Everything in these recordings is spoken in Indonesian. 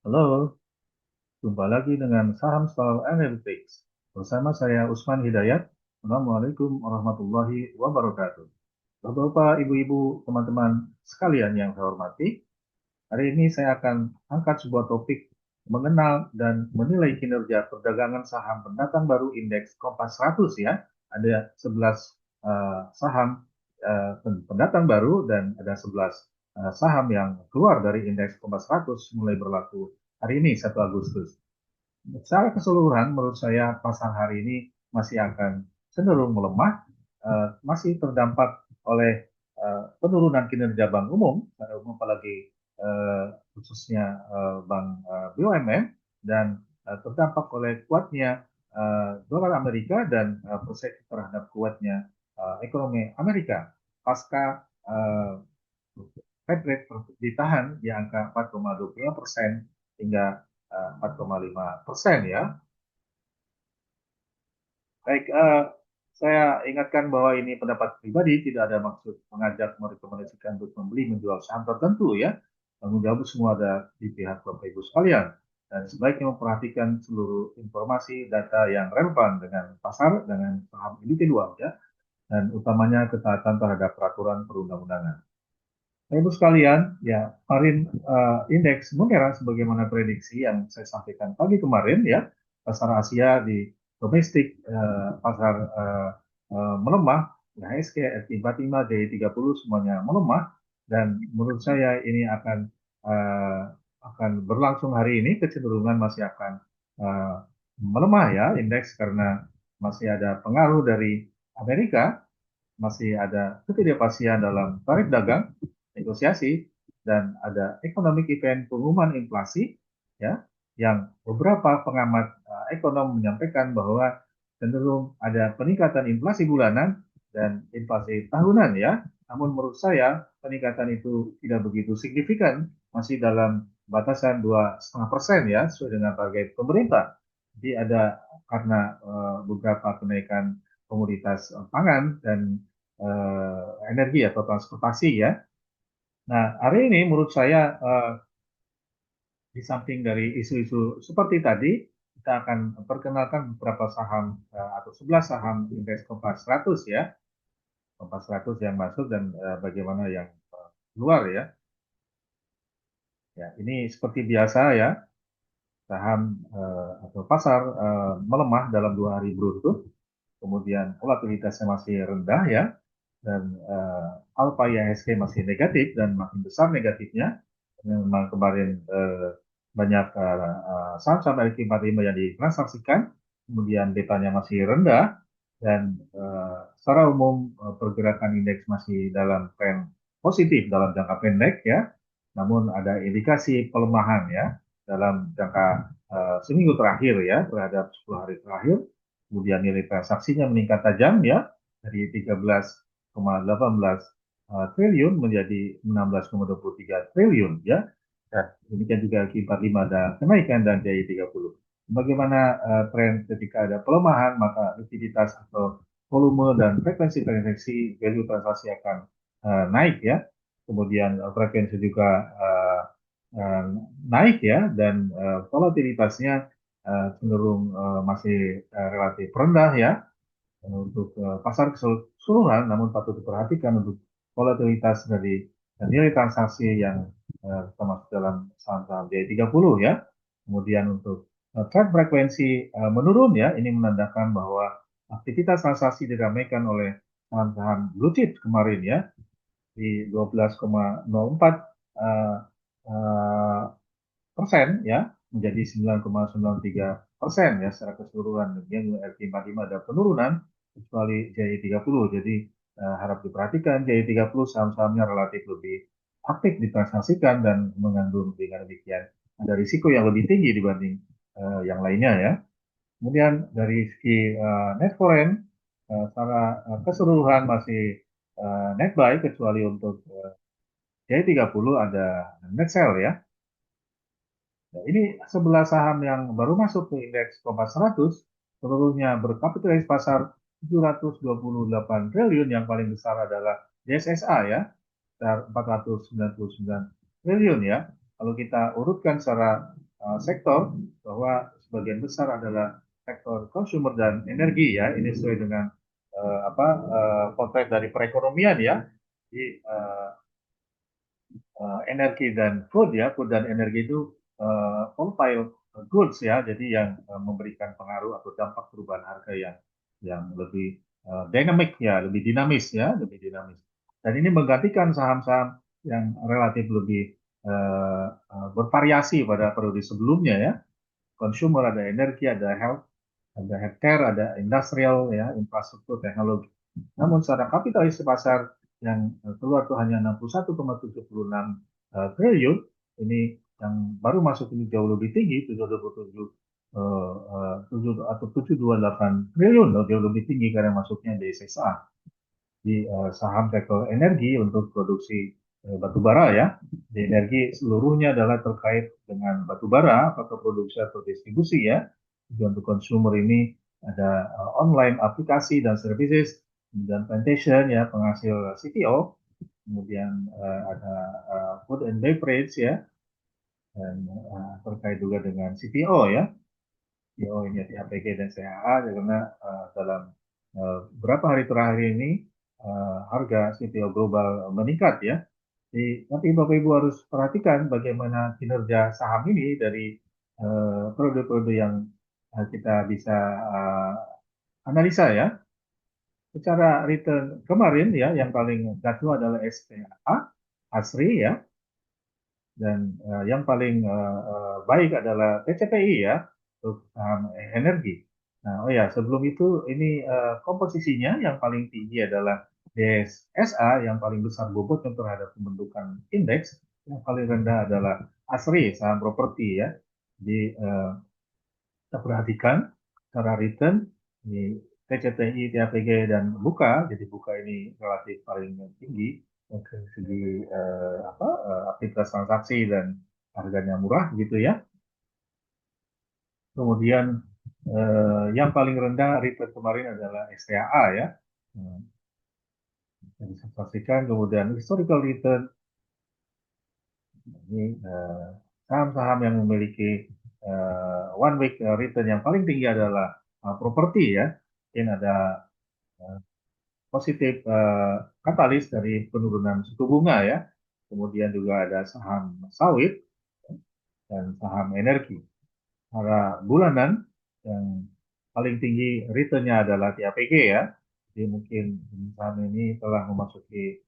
Halo, jumpa lagi dengan Saham Style Analytics. Bersama saya Usman Hidayat. Assalamualaikum warahmatullahi wabarakatuh. Bapak-bapak, ibu-ibu, teman-teman sekalian yang saya hormati, hari ini saya akan angkat sebuah topik mengenal dan menilai kinerja perdagangan saham pendatang baru indeks Kompas 100 ya. Ada 11 saham pendatang baru dan ada 11 saham yang keluar dari indeks Kompas 100 mulai berlaku hari ini 1 Agustus. Secara keseluruhan, menurut saya pasar hari ini masih akan cenderung melemah, masih terdampak oleh penurunan kinerja bank umum, apalagi khususnya bank BUMN, dan terdampak oleh kuatnya dolar Amerika dan persepsi terhadap kuatnya ekonomi Amerika pasca Fed rate ditahan di angka 4,25% hingga 4,5% ya. Baik, saya ingatkan bahwa ini pendapat pribadi, tidak ada maksud mengajak merekomendasikan untuk membeli menjual saham tertentu ya. Tanggung jawab semua ada di pihak Bapak Ibu sekalian. Dan sebaiknya memperhatikan seluruh informasi data yang relevan dengan pasar, dengan saham individual ya. Dan utamanya ketaatan terhadap peraturan perundang-undangan. Bapak Ibu sekalian, ya kemarin indeks mengerang sebagaimana prediksi yang saya sampaikan pagi kemarin ya, pasar Asia di domestik pasar melemah, IHSG, FT45, DI30 semuanya melemah dan menurut saya ini akan berlangsung hari ini kecenderungan masih akan uh, melemah ya indeks karena masih ada pengaruh dari Amerika, masih ada ketidakpastian dalam tarif dagang, negosiasi, dan ada economic event pengumuman inflasi, ya, yang beberapa pengamat ekonom menyampaikan bahwa cenderung ada peningkatan inflasi bulanan dan inflasi tahunan, ya. Namun menurut saya peningkatan itu tidak begitu signifikan, masih dalam batasan 2,5% ya, sesuai dengan target pemerintah. Jadi ada karena beberapa kenaikan komoditas pangan dan energi atau transportasi ya. Nah, hari ini menurut saya di samping dari isu-isu seperti tadi, kita akan perkenalkan beberapa saham atau 11 saham indeks Kompas 100 ya. Kompas 100 yang masuk dan bagaimana yang keluar ya. Ya, ini seperti biasa ya, saham atau pasar melemah dalam 2 hari beruntun, kemudian volatilitasnya masih rendah ya, dan alpha IHSG masih negatif dan makin besar negatifnya. Memang kemarin banyak saham-saham LQ45 yang ditransaksikan, kemudian betanya masih rendah, dan secara umum pergerakan indeks masih dalam tren positif dalam jangka pendek ya, namun ada indikasi pelemahan ya dalam jangka seminggu terakhir ya terhadap 10 hari terakhir, kemudian nilai transaksinya meningkat tajam ya dari 13,18 triliun menjadi 16,23 triliun ya. Dan demikian juga Q45 ada kenaikan dan JI30. Bagaimana tren ketika ada pelemahan, maka likuiditas atau volume dan frekuensi transaksi value transaksi akan naik ya. Kemudian frekuensi juga uh, naik ya dan volatilitasnya cenderung masih relatif rendah ya untuk pasar keseluruhan, namun patut diperhatikan untuk volatilitas dari nilai transaksi yang termasuk dalam saham-saham DI30 ya. Kemudian untuk trend frekuensi menurun ya, ini menandakan bahwa aktivitas transaksi diramaikan oleh saham-saham blue chip kemarin ya di 12,04 uh, uh, persen ya menjadi 9,93% ya secara keseluruhan. Kemudian LQ45 ada penurunan kecuali JI30. Jadi harap diperhatikan JI30 saham-sahamnya relatif lebih aktif ditransaksikan dan mengandung dengan demikian ada risiko yang lebih tinggi dibanding yang lainnya ya. Kemudian dari segi net foreign secara keseluruhan masih net buy kecuali untuk JI30 ada net sell ya. Nah, ini 11 saham yang baru masuk ke indeks Kompas 100, seluruhnya berkapitalisasi pasar 728 triliun, yang paling besar adalah DSSA ya, sekitar 499 triliun ya. Kalau kita urutkan secara sektor, bahwa sebagian besar adalah sektor consumer dan energi ya. Ini sesuai dengan potret dari perekonomian ya. Jadi energi dan food dan energi itu volatile goods ya, jadi yang memberikan pengaruh atau dampak perubahan harga yang lebih dynamic ya, lebih dinamis ya, lebih dinamis. Dan ini menggantikan saham-saham yang relatif lebih bervariasi pada periode sebelumnya ya. Consumer ada energi, ada health, ada healthcare, ada industrial ya, infrastruktur, teknologi. Namun secara kapitalisasi pasar yang keluar itu hanya 61,76 triliun, ini yang baru masuk ini jauh lebih tinggi, 727 atau 728 triliun, jauh lebih tinggi karena masuknya di SSA, di saham sektor energi untuk produksi batu bara ya. Di energi seluruhnya adalah terkait dengan batu bara, apakah produksi atau distribusi ya. Jadi untuk consumer ini ada online aplikasi dan services, kemudian plantation ya, penghasil CPO, kemudian ada food and beverage ya, dan terkait juga dengan CPO ya. CPO ini di APG dan CAA karena dalam beberapa hari terakhir ini harga CPO global meningkat ya. Jadi nanti Bapak Ibu harus perhatikan bagaimana kinerja saham ini dari produk-produk yang kita bisa analisa ya. Secara return kemarin ya, yang paling jatuh adalah STA, ASRI ya, dan yang paling baik adalah TCPI ya, untuk saham energi. Nah, oh ya, sebelum itu ini komposisinya yang paling tinggi adalah DSSA, yang paling besar bobotnya terhadap pembentukan indeks, yang paling rendah adalah ASRI, saham properti ya. Jadi kita perhatikan secara return di TCTI, TAPG, dan Buka. Jadi Buka ini relatif paling tinggi dari segi aktivitas transaksi dan harganya murah gitu ya. Kemudian yang paling rendah return kemarin adalah STAA ya. Bisa pastikan kemudian historical return ini saham-saham yang memiliki one week return yang paling tinggi adalah properti ya. Ini ada positif katalis dari penurunan suku bunga ya. Kemudian juga ada saham sawit dan saham energi. Secara bulanan yang paling tinggi returnnya adalah TAPG ya. Jadi mungkin saham ini telah memasuki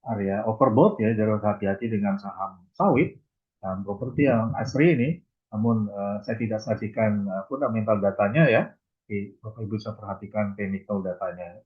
area overbought ya, jadi harus hati-hati dengan saham sawit, saham properti yang asri ini. Namun saya tidak sajikan fundamental datanya ya. Jadi Bapak Ibu bisa perhatikan technical datanya.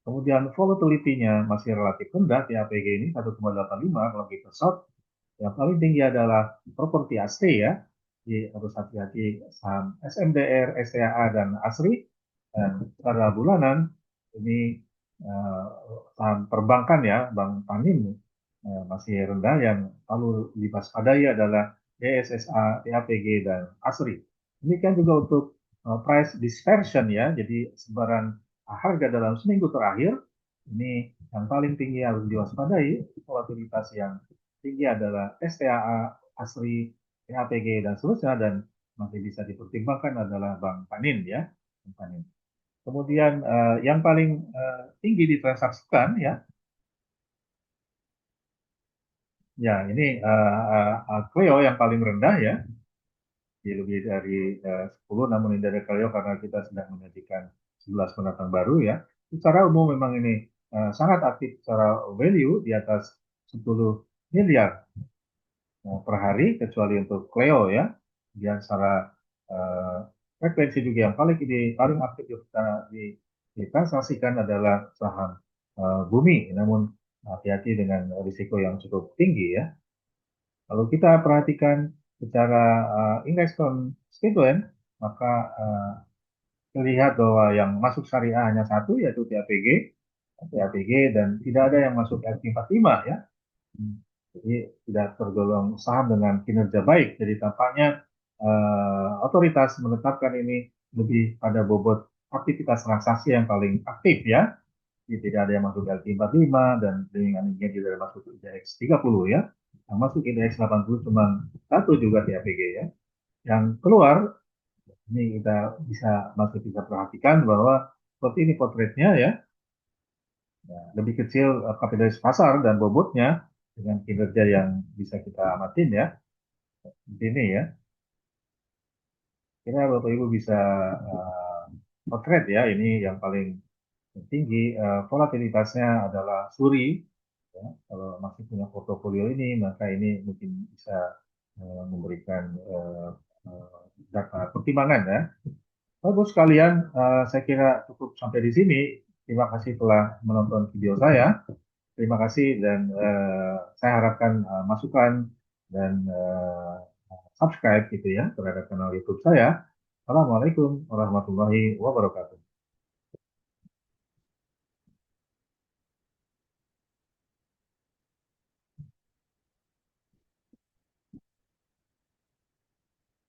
Kemudian volatility-nya masih relatif rendah di APG ini 1,85 kalau kita short. Yang paling tinggi adalah properti asli ya. Jadi harus hati-hati saham SMDR, STAA, dan ASRI. Dan secara bulanan ini saham perbankan ya, Bank Panin masih rendah. Yang perlu diwaspadai adalah DSSA, TAPG, dan ASRI. Ini kan juga untuk price dispersion ya, jadi sebaran harga dalam seminggu terakhir ini yang paling tinggi harus diwaspadai. Volatilitas yang tinggi adalah STAA, ASRI, TAPG, dan seterusnya, dan masih bisa dipertimbangkan adalah Bank Panin ya. Bank Panin. Kemudian yang paling tinggi ditransaksikan ya, ini Clio yang paling rendah ya, lebih dari 10, namun ini dari Clio karena kita sedang menyajikan 11 pendatang baru ya. Secara umum memang ini sangat aktif secara value di atas 10 miliar per hari, kecuali untuk Clio ya. Kemudian secara frekuensi juga yang paling aktif ditransaksikan adalah saham bumi, namun hati-hati dengan risiko yang cukup tinggi ya. Kalau kita perhatikan secara indeks konstituen, maka terlihat bahwa yang masuk syariah hanya satu, yaitu TAPG, dan tidak ada yang masuk LQ45 ya. Jadi tidak tergolong saham dengan kinerja baik. Jadi tampaknya otoritas menetapkan ini lebih pada bobot aktivitas transaksi yang paling aktif ya. Jadi tidak ada yang masuk LQ45 dan dengan ini tidak masuk IDX 30 ya. yang masuk indeks 80 cuma satu juga TAPG ya. Yang keluar, ini kita bisa perhatikan bahwa seperti ini potretnya ya, lebih kecil kapitalis pasar dan bobotnya dengan kinerja yang bisa kita amatin ya, di sini ya. Kira Bapak Ibu bisa uh, potret ya, ini yang paling tinggi, volatilitasnya adalah suri. Ya. Kalau masih punya portofolio ini, maka ini mungkin bisa memberikan data pertimbangan ya. Bagus sekalian, saya kira cukup sampai di sini. Terima kasih telah menonton video saya. Terima kasih dan saya harapkan masukan dan subscribe gitu ya terhadap channel YouTube saya. Assalamualaikum warahmatullahi wabarakatuh.